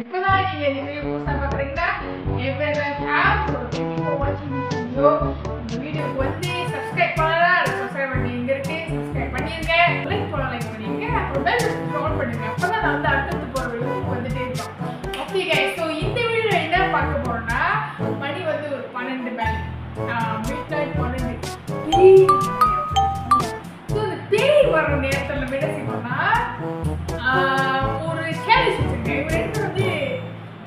இப்பதான் நீங்க இந்த வீடியோ புதுசா பாக்குறீங்களா? என் பேர் Sham. So thank you for watching this video. இந்த வீடியோக்கு வந்து சப்ஸ்கிரைப் பண்ணலாம். சப்ஸ்கிரைப் பண்ணி எங்க இருக்கு சப்ஸ்கிரைப் பண்ணிருங்க. லைக் பண்ணலாம், லைக் பண்ணிருங்க. அப்புறம் பெல் பட்டன் ஆன் பண்ணுங்க. அப்பதான் நான் வந்து அடுத்து போற வீடியோ வந்துட்டே இருக்கும். ஓகே गाइस, so இந்த வீடியோல என்ன பார்க்க போறோம்னா மணி வந்து ஒரு 12 மணி. மிட்நைட் 12. So இந்த பேய் வர நேரத்துல என்ன செய்வோம்னா ஒரு சேலஞ்ச் வச்சிருக்கேன். வந்து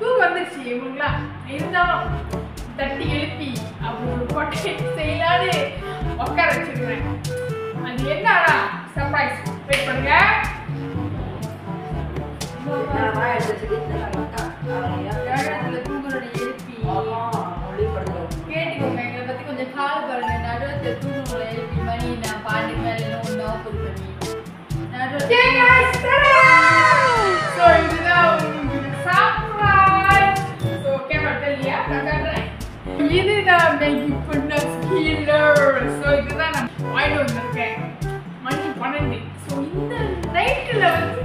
தூக்கம் வந்துருச்சு இவங்களா இருந்தாலும் தட்டி எழுப்பி அப்படி ஒரு கொட்டை செய்யலான்னு உட்கார வச்சிருக்கிறேன். அது என்னன்னா சர்ப்ரைஸ். வெயிட் பண்ணுங்க. தூங்குறோட எழுப்பி கேட்டுக்கோங்க. எங்களை பத்தி கொஞ்சம் கால பாருங்க. நடுவத்தை தூங்குறோட எழுப்பி மணி நான் பாட்டு மேல ஒன்று ஓப்பன் பண்ணி So இதுதான் உங்களுக்கு சர்ப்ரைஸ். So கேமரா தெரியலையா? நான் காட்டுறேன். இதுதான் மேக்கிங் ஃபுட்னஸ் கீலர். So இதுதான் நான் வாங்கிட்டு வந்திருக்கேன். மணி 12. So இந்த நைட்டில் வந்து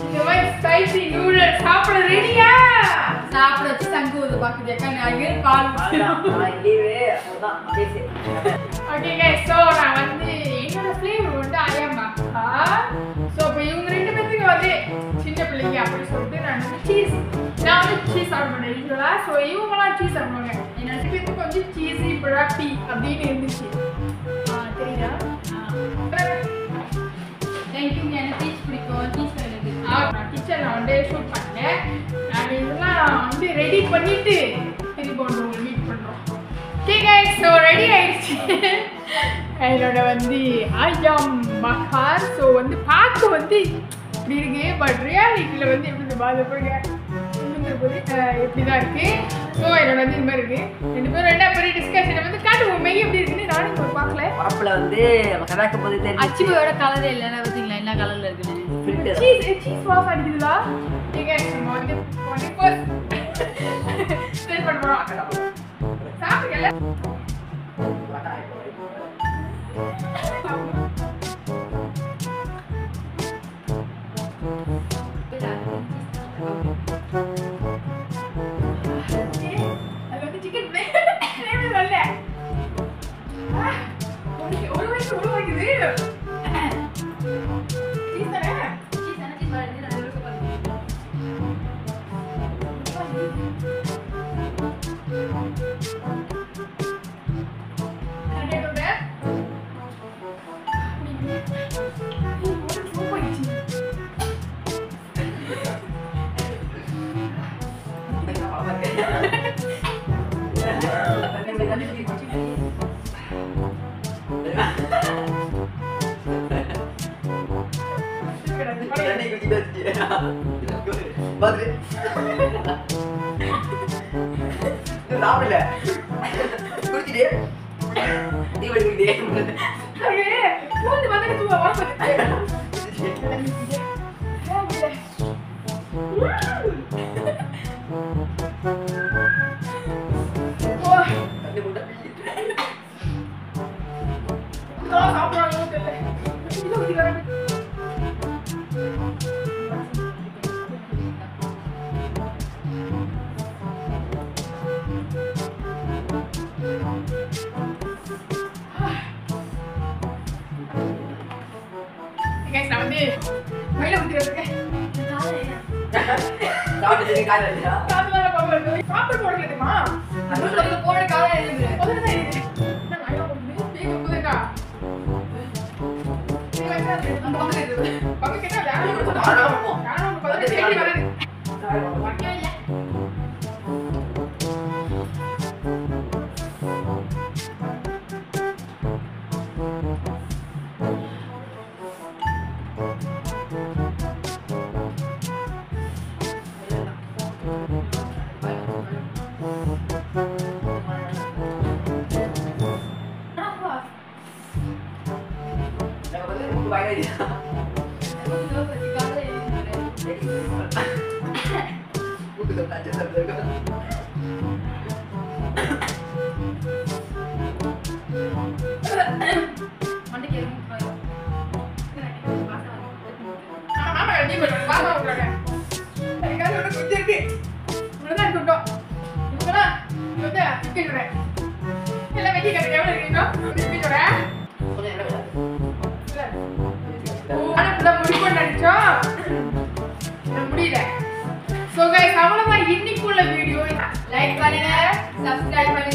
இந்த மாதிரி ஸ்பைசி நூடுல்ஸ் சாப்பிட ரெடியா? சாப்பிட வச்சு சங்கு ஊது பார்க்குது. நான் கால் ஓகே guys, so நான் வந்து என்னோட ஃப்ளேவர் வந்து ஐயம்மாக்கா. ஸோ இப்போ இவங்க ரெண்டு பேருக்கு வந்து சின்ன பிள்ளைங்க அப்படின்னு சொல்லிட்டு நான் வந்து சீஸ் சாப்பிடுவேன் யூஸ்வலாக. ஸோ இவங்களாம் சீஸ் சாப்பிடுவாங்க. என்னோட பேருக்கு கொஞ்சம் சீஸி ப்ராப்பி அப்படின்னு இருந்துச்சு. தெரியுதா? தேங்க்யூ. எனக்கு சீஸ் பிடிக்கும். சீஸ் எனக்கு நான் கிச்சனில் வந்து ஷூட் பண்ணேன். நாங்கள் இதெல்லாம் வந்து ரெடி பண்ணிட்டு திருப்பி ஒன்று மீட் பண்ணுறோம். ஓகே गाइस, ஸோ ரெடி ஆயிடுச்சு என்னோட வந்து ஐயம் மக்கார். ஸோ வந்து பார்க்க வந்து இப்படி இருக்கு, பட் ரியாலிட்டியில் வந்து எப்படி பாதிப்படுங்க எப்படி தான் இருக்கு. ஸோ என்னோட வந்து இது மாதிரி இருக்கு. ரெண்டு பேரும் என்ன பெரிய டிஸ்கஷன் வந்து காட்டுவோம் மெய் எப்படி இருக்குன்னு. நானும் இப்போ பார்க்கல. மாப்பிள்ள வந்து கதாக்க போது தெரியும். அச்சிபோட கலரே இல்லை. என்ன பார்த்தீங்களா என்ன கலரில் இருக்குன்னு? சீஸ் வாசம் அடிக்குதுலா. ஓகே நம்ம வந்து 21 ஸ்டெல் பண்ண போகிறோம். சாப்பிடுங்கல்ல. அது வந்து சிக்கன் ஃப்ளேவர் வரல. ஒரு வயசு உருவாக்குது. சீஸ் தானே? சீஸ் தானே? சீஸ் வரது நான் எடுக்க போறேன். அம்மா உங்களோட அதுக்காக ஒரு குத்தி இருக்கு இவ்வளோதான் கூட்டம் இப்போதான் வந்து சொல்கிறேன் எல்லாம் வெட்டி கட்டுறேன் எவ்வளோ இருக்கீங்களோ சொல்கிறேன் ஆனால் இப்போதான் முடிவு நினைச்சோம் முடியல ஸோ கைஸ் அவ்வளோதான் இன்னைக்குள்ள வீடியோ லைக் பண்ணுங்க சப்ஸ்கிரைப் பண்ணுங்க